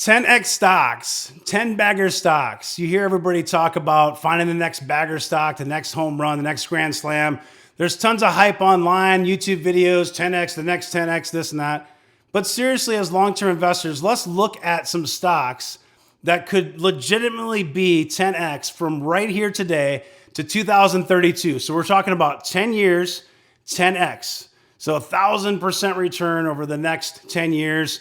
10x stocks, 10 bagger stocks. You hear everybody talk about finding the next bagger stock, the next home run, the next grand slam. There's tons of hype online, YouTube videos, 10x, the next 10x, this and that. But seriously, as long-term investors, let's look at some stocks that could legitimately be 10x from right here today to 2032. So we're talking about 10 years, 10x. So 1,000% return over the next 10 years.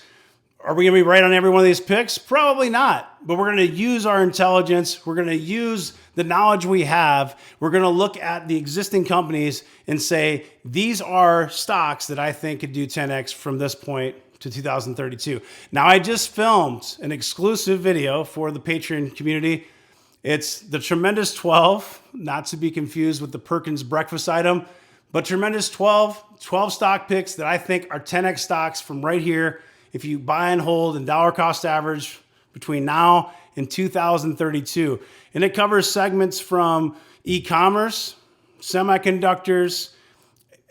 Are we going to be right on every one of these picks? Probably not, but we're going to use our intelligence. We're going to use the knowledge we have. We're going to look at the existing companies and say, these are stocks that I think could do 10x from this point to 2032. Now, I just filmed an exclusive video for the Patreon community. It's the Tremendous 12, not to be confused with the Perkins breakfast item, but Tremendous 12 stock picks that I think are 10x stocks from right here. If you buy and hold and dollar cost average between now and 2032. And it covers segments from e-commerce, semiconductors,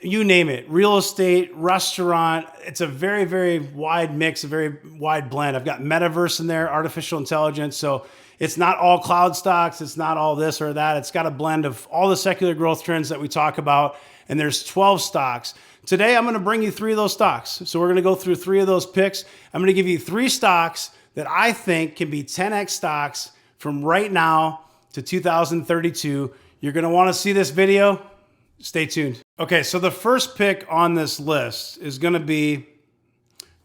you name it, real estate, restaurant. It's a very, very wide mix, a very wide blend. I've got metaverse in there, artificial intelligence. So it's not all cloud stocks. It's not all this or that. It's got a blend of all the secular growth trends that we talk about. And there's 12 stocks. Today, I'm going to bring you 3 of those stocks. So we're going to go through 3 of those picks. I'm going to give you 3 stocks that I think can be 10x stocks from right now to 2032. You're going to want to see this video. Stay tuned. Okay, so the first pick on this list is going to be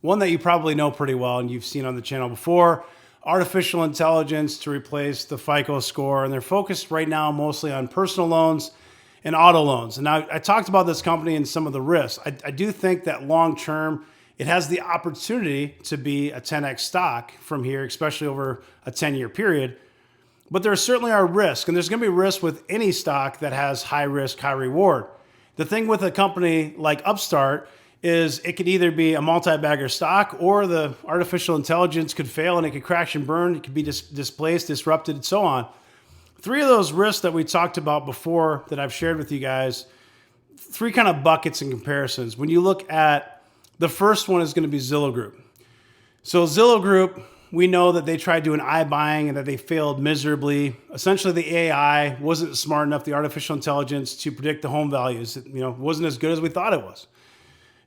one that you probably know pretty well and you've seen on the channel before. Artificial intelligence to replace the FICO score. And they're focused right now mostly on personal loans and auto loans. And I talked about this company and some of the risks. I do think that long term, it has the opportunity to be a 10x stock from here, especially over a 10-year period. But there certainly are risks, and there's going to be risks with any stock that has high risk, high reward. The thing with a company like Upstart is it could either be a multi-bagger stock or the artificial intelligence could fail and it could crash and burn. It could be displaced, disrupted, and so on. 3 of those risks that we talked about before that I've shared with you guys, 3 kind of buckets and comparisons. When you look at the first one is going to be Zillow Group. So Zillow Group, we know that they tried doing iBuying and that they failed miserably. Essentially, the AI wasn't smart enough, the artificial intelligence, to predict the home values. It wasn't as good as we thought it was.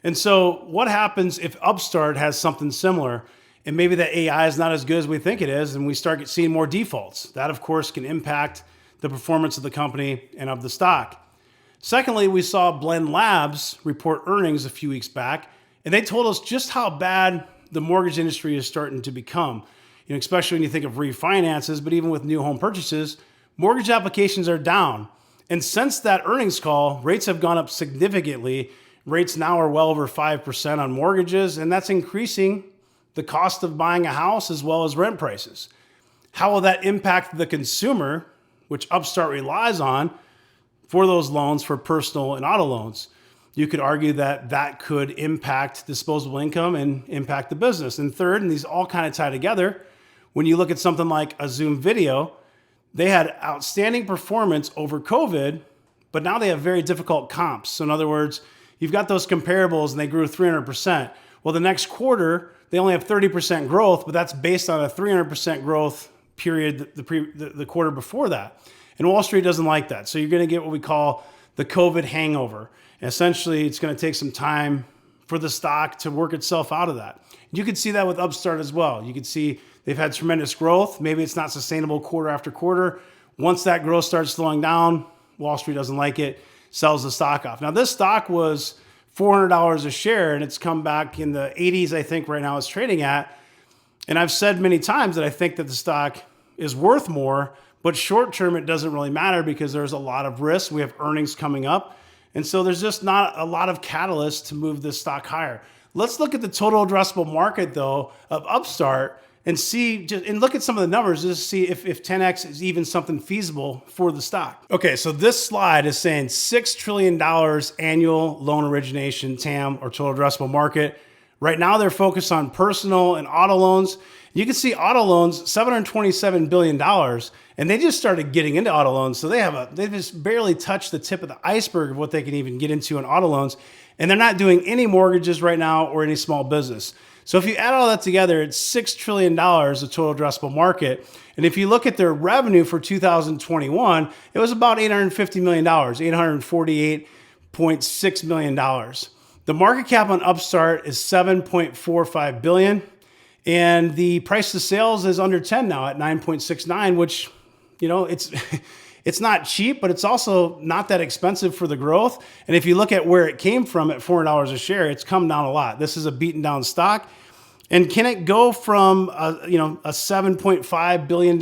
And so what happens if Upstart has something similar? And maybe that AI is not as good as we think it is, and we start seeing more defaults. That, of course, can impact the performance of the company and of the stock. Secondly, we saw Blend Labs report earnings a few weeks back, and they told us just how bad the mortgage industry is starting to become. Especially when you think of refinances, but even with new home purchases, mortgage applications are down. And since that earnings call, rates have gone up significantly. Rates now are well over 5% on mortgages, and that's increasing the cost of buying a house as well as rent prices. How will that impact the consumer, which Upstart relies on for those loans for personal and auto loans? You could argue that that could impact disposable income and impact the business. And third, and these all kind of tie together, when you look at something like a Zoom video, they had outstanding performance over COVID, but now they have very difficult comps. So in other words, you've got those comparables and they grew 300%. Well, the next quarter, they only have 30% growth, but that's based on a 300% growth period the quarter before that. And Wall Street doesn't like that. So you're going to get what we call the COVID hangover. And essentially, it's going to take some time for the stock to work itself out of that. You could see that with Upstart as well. You could see they've had tremendous growth. Maybe it's not sustainable quarter after quarter. Once that growth starts slowing down, Wall Street doesn't like it, sells the stock off. Now, this stock was $400 a share, and it's come back in the 80s, I think right now it's trading at. And I've said many times that I think that the stock is worth more, but short term, it doesn't really matter because there's a lot of risk. We have earnings coming up. And so there's just not a lot of catalyst to move this stock higher. Let's look at the total addressable market, though, of Upstart and look at some of the numbers just to see if 10x is even something feasible for the stock. Okay, so this slide is saying $6 trillion annual loan origination, TAM, or total addressable market. Right now, they're focused on personal and auto loans. You can see auto loans, $727 billion, and they just started getting into auto loans. So they just barely touched the tip of the iceberg of what they can even get into in auto loans. And they're not doing any mortgages right now or any small business. So if you add all that together, it's $6 trillion, the total addressable market. And if you look at their revenue for 2021, it was about $850 million, $848.6 million. The market cap on Upstart is $7.45 billion. And the price to sales is under 10 now at 9.69, which, it's not cheap, but it's also not that expensive for the growth. And if you look at where it came from at $400 a share, it's come down a lot. This is a beaten down stock. And can it go from a $7.5 billion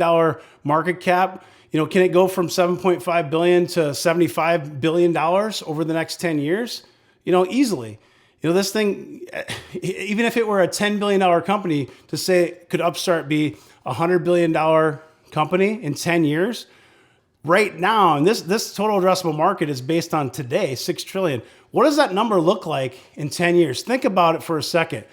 market cap? Can it go from $7.5 billion to $75 billion over the next 10 years? Easily. This thing, even if it were a $10 billion company, to say, could Upstart be a $100 billion company in 10 years? Right now, and this total addressable market is based on today, 6 trillion. What does that number look like in 10 years? Think about it for a second.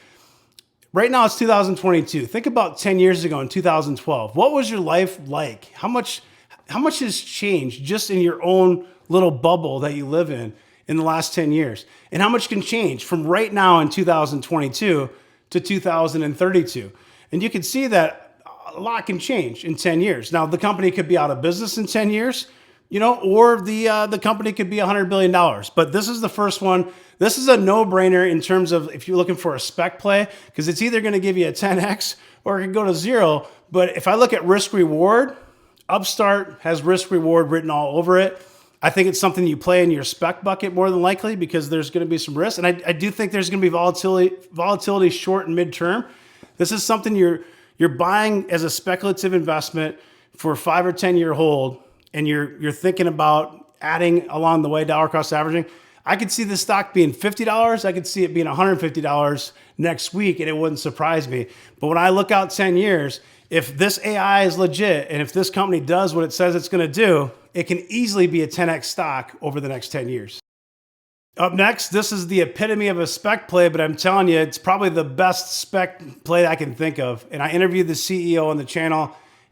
Right now it's 2022. Think about 10 years ago in 2012. What was your life like? How much has changed just in your own little bubble that you live in the last 10 years? And how much can change from right now in 2022 to 2032? And you can see that a lot can change in 10 years. Now, the company could be out of business in 10 years, or the company could be $100 billion. But this is the first one. This is a no-brainer in terms of if you're looking for a spec play, because it's either going to give you a 10x or it could go to zero. But if I look at risk reward, Upstart has risk reward written all over it. I think it's something you play in your spec bucket more than likely because there's going to be some risk. And I do think there's going to be volatility short and midterm. This is something you're buying as a speculative investment for a 5 or 10 year hold, and you're thinking about adding along the way dollar cost averaging. I could see the stock being $50. I could see it being $150 next week, and it wouldn't surprise me. But when I look out 10 years, if this AI is legit and if this company does what it says it's going to do, it can easily be a 10x stock over the next 10 years. Up next, this is the epitome of a spec play, but I'm telling you, it's probably the best spec play I can think of. And I interviewed the CEO on the channel.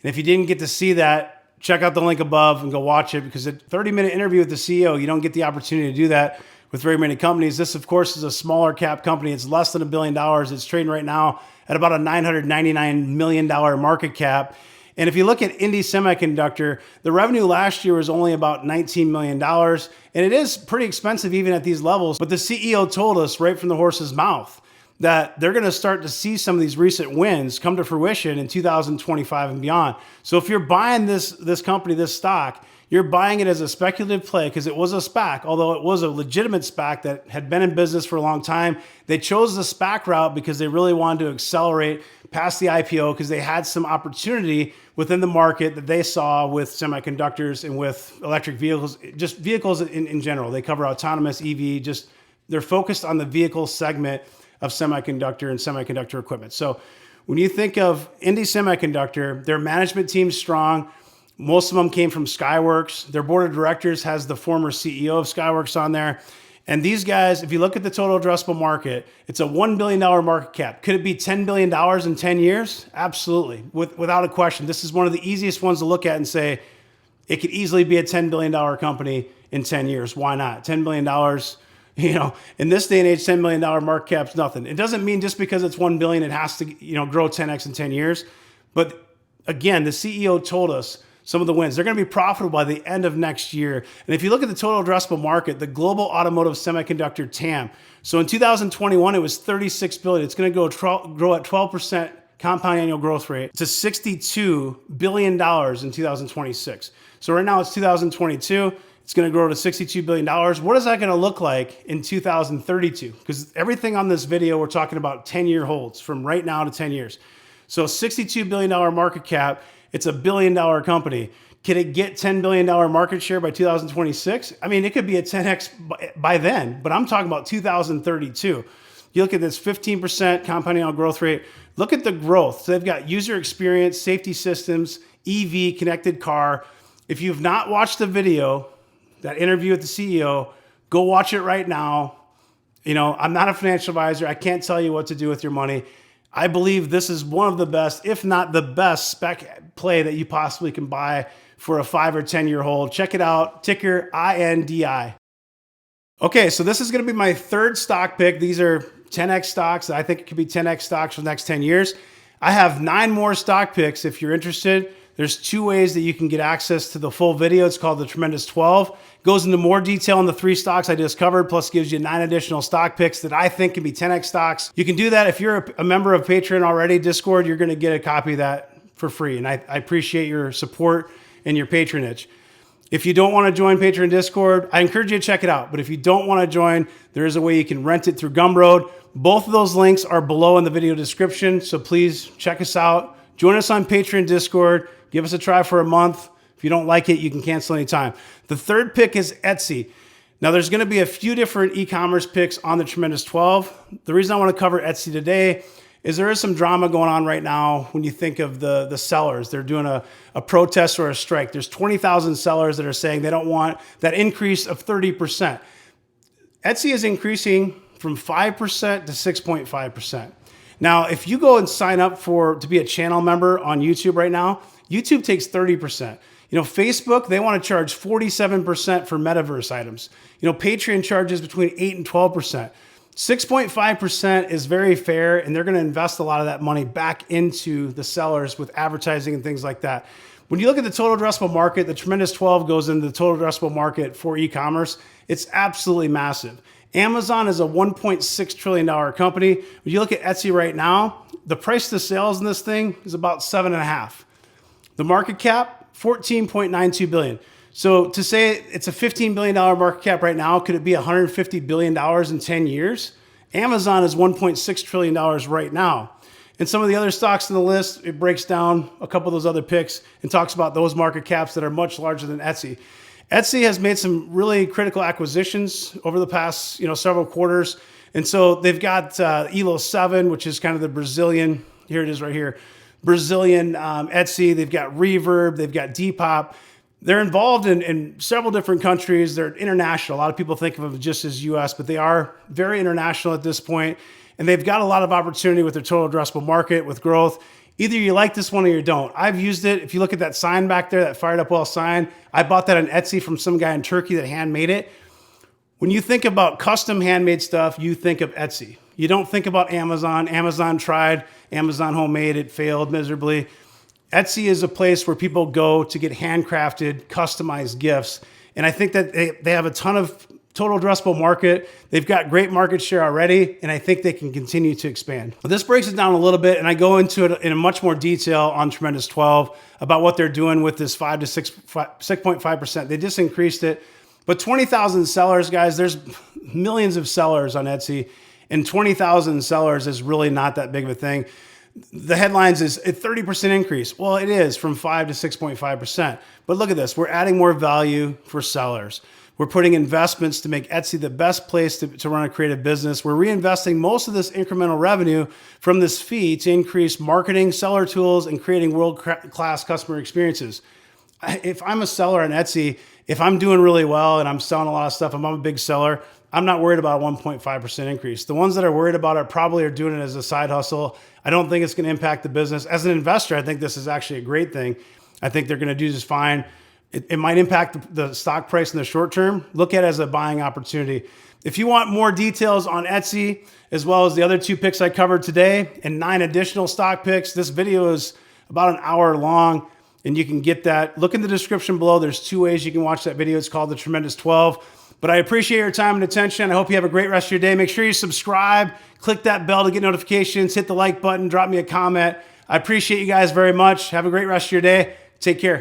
And if you didn't get to see that, check out the link above and go watch it, because a 30-minute interview with the CEO, you don't get the opportunity to do that with very many companies. This, of course, is a smaller cap company. It's less than $1 billion. It's trading right now at about a $999 million market cap. And if you look at INDI Semiconductor, the revenue last year was only about $19 million. And it is pretty expensive even at these levels. But the CEO told us right from the horse's mouth that they're going to start to see some of these recent wins come to fruition in 2025 and beyond. So if you're buying this company, this stock, you're buying it as a speculative play because it was a SPAC, although it was a legitimate SPAC that had been in business for a long time. They chose the SPAC route because they really wanted to accelerate past the IPO because they had some opportunity within the market that they saw with semiconductors and with electric vehicles, just vehicles in general. They cover autonomous EV, just they're focused on the vehicle segment of semiconductor and semiconductor equipment. So when you think of INDI Semiconductor, their management team's strong. Most of them came from Skyworks. Their board of directors has the former CEO of Skyworks on there. And these guys, if you look at the total addressable market, it's a $1 billion market cap. Could it be $10 billion in 10 years? Absolutely, without a question. This is one of the easiest ones to look at and say, it could easily be a $10 billion company in 10 years. Why not? $10 billion, in this day and age, $10 million market cap's nothing. It doesn't mean just because it's 1 billion, it has to, grow 10x in 10 years. But again, the CEO told us some of the wins. They're going to be profitable by the end of next year. And if you look at the total addressable market, the global automotive semiconductor TAM. So in 2021, it was $36 billion. It's going to grow at 12% compound annual growth rate to $62 billion in 2026. So right now it's 2022. It's going to grow to $62 billion. What is that going to look like in 2032? Because everything on this video, we're talking about 10-year holds from right now to 10 years. So $62 billion market cap. It's a $1 billion company. Can it get $10 billion market share by 2026? I mean, it could be a 10x by then, but I'm talking about 2032. You look at this 15% compounding annual growth rate. Look at the growth. So they've got user experience, safety systems, EV, connected car. If you've not watched the video, that interview with the CEO, go watch it right now. I'm not a financial advisor. I can't tell you what to do with your money. I believe this is one of the best, if not the best spec play that you possibly can buy for a 5 or 10 year hold. Check it out, ticker INDI. Okay, so this is going to be my third stock pick. These are 10x stocks. I think it could be 10x stocks for the next 10 years. I have 9 more stock picks if you're interested. There's 2 ways that you can get access to the full video. It's called the Tremendous 12. It goes into more detail on the 3 stocks I just covered, plus gives you 9 additional stock picks that I think can be 10x stocks. You can do that if you're a member of Patreon already, Discord, you're gonna get a copy of that for free. And I appreciate your support and your patronage. If you don't want to join Patreon Discord, I encourage you to check it out. But if you don't want to join, there is a way you can rent it through Gumroad. Both of those links are below in the video description. So please check us out. Join us on Patreon Discord. Give us a try for a month. If you don't like it, you can cancel anytime. The third pick is Etsy. Now there's going to be a few different e-commerce picks on the Tremendous 12. The reason I want to cover Etsy today is there is some drama going on right now when you think of the sellers. They're doing a protest or a strike. There's 20,000 sellers that are saying they don't want that increase of 30%. Etsy is increasing from 5% to 6.5%. Now, if you go and sign up to be a channel member on YouTube right now, YouTube takes 30%. You know, Facebook, they want to charge 47% for metaverse items. You know, Patreon charges between 8 and 12%. 6.5% is very fair, and they're going to invest a lot of that money back into the sellers with advertising and things like that. When you look at the total addressable market, the Tremendous 12 goes into the total addressable market for e-commerce. It's absolutely massive. Amazon is a $1.6 trillion company. When you look at Etsy right now, the price to sales in this thing is about 7.5. The market cap, $14.92 billion. So to say it's a $15 billion market cap right now, could it be $150 billion in 10 years? Amazon is $1.6 trillion right now. And some of the other stocks on the list, it breaks down a couple of those other picks and talks about those market caps that are much larger than Etsy. Etsy has made some really critical acquisitions over the past several quarters. And so they've got Elo7, which is kind of the Brazilian, here it is right here, Brazilian Etsy. They've got Reverb, they've got Depop. They're involved in several different countries. They're international. A lot of people think of them just as US, but they are very international at this point. And they've got a lot of opportunity with their total addressable market, with growth. Either you like this one or you don't. I've used it. If you look at that sign back there, that Fired Up Well sign, I bought that on Etsy from some guy in Turkey that handmade it. When you think about custom handmade stuff, you think of Etsy. You don't think about Amazon. Amazon tried, Amazon Homemade, it failed miserably. Etsy is a place where people go to get handcrafted, customized gifts. And I think that they have a ton of total addressable market. They've got great market share already, and I think they can continue to expand. But this breaks it down a little bit, and I go into it in much more detail on Tremendous 12 about what they're doing with this 5 to 6.5%. They just increased it. But 20,000 sellers, guys, there's millions of sellers on Etsy, and 20,000 sellers is really not that big of a thing. The headlines is a 30% increase. Well, it is from 5 to 6.5%. But look at this. We're adding more value for sellers. We're putting investments to make Etsy the best place to run a creative business. We're reinvesting most of this incremental revenue from this fee to increase marketing, seller tools, and creating world-class customer experiences. If I'm a seller on Etsy, if I'm doing really well and I'm selling a lot of stuff, I'm a big seller, I'm not worried about a 1.5% increase. The ones that are worried about it probably are doing it as a side hustle. I don't think it's going to impact the business. As an investor, I think this is actually a great thing. I think they're going to do just fine. It might impact the stock price in the short term. Look at it as a buying opportunity. If you want more details on Etsy, as well as the other 2 picks I covered today and 9 additional stock picks, this video is about an hour long, and you can get that. Look in the description below. There's 2 ways you can watch that video. It's called The Tremendous 12. But I appreciate your time and attention. I hope you have a great rest of your day. Make sure you subscribe, click that bell to get notifications, hit the like button, drop me a comment. I appreciate you guys very much. Have a great rest of your day. Take care.